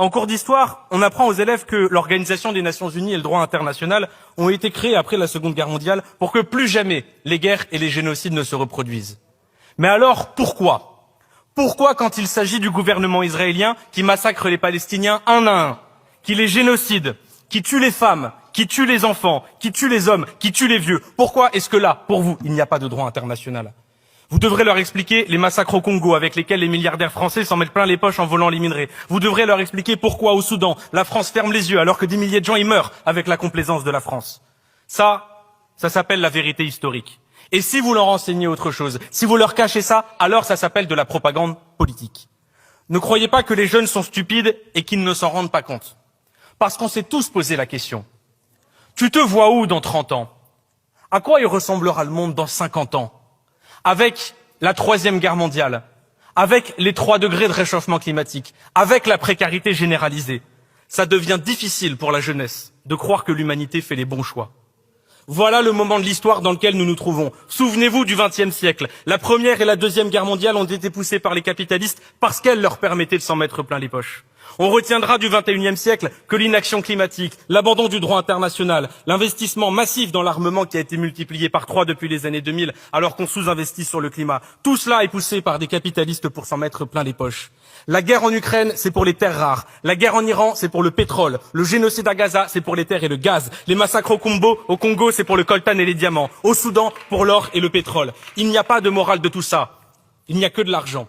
En cours d'histoire, on apprend aux élèves que l'Organisation des Nations Unies et le droit international ont été créés après la Seconde Guerre mondiale pour que plus jamais les guerres et les génocides ne se reproduisent. Mais alors, pourquoi? Pourquoi, quand il s'agit du gouvernement israélien qui massacre les Palestiniens un à un, qui les génocide, qui tue les femmes, qui tue les enfants, qui tue les hommes, qui tue les vieux, pourquoi est-ce que là, pour vous, il n'y a pas de droit international? Vous devrez leur expliquer les massacres au Congo avec lesquels les milliardaires français s'en mettent plein les poches en volant les minerais. Vous devrez leur expliquer pourquoi au Soudan, la France ferme les yeux alors que des milliers de gens y meurent avec la complaisance de la France. Ça s'appelle la vérité historique. Et si vous leur enseignez autre chose, si vous leur cachez ça, alors ça s'appelle de la propagande politique. Ne croyez pas que les jeunes sont stupides et qu'ils ne s'en rendent pas compte. Parce qu'on s'est tous posé la question. Tu te vois où dans 30 ans? À quoi il ressemblera le monde dans 50 ans? Avec la Troisième Guerre mondiale, avec les 3 degrés de réchauffement climatique, avec la précarité généralisée, ça devient difficile pour la jeunesse de croire que l'humanité fait les bons choix. Voilà le moment de l'histoire dans lequel nous nous trouvons. Souvenez-vous du XXe siècle. La Première et la Deuxième Guerre mondiale ont été poussées par les capitalistes parce qu'elles leur permettaient de s'en mettre plein les poches. On retiendra du XXIe siècle que l'inaction climatique, l'abandon du droit international, l'investissement massif dans l'armement qui a été multiplié par 3 depuis les années 2000 alors qu'on sous-investit sur le climat, tout cela est poussé par des capitalistes pour s'en mettre plein les poches. La guerre en Ukraine, c'est pour les terres rares. La guerre en Iran, c'est pour le pétrole. Le génocide à Gaza, c'est pour les terres et le gaz. Les massacres au Congo, c'est pour le coltan et les diamants. Au Soudan, pour l'or et le pétrole. Il n'y a pas de morale de tout ça. Il n'y a que de l'argent.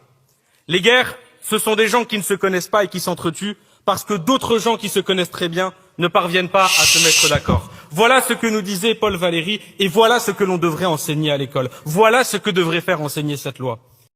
Les guerres, ce sont des gens qui ne se connaissent pas et qui s'entretuent parce que d'autres gens qui se connaissent très bien ne parviennent pas à se mettre d'accord. Voilà ce que nous disait Paul Valéry et voilà ce que l'on devrait enseigner à l'école. Voilà ce que devrait faire enseigner cette loi.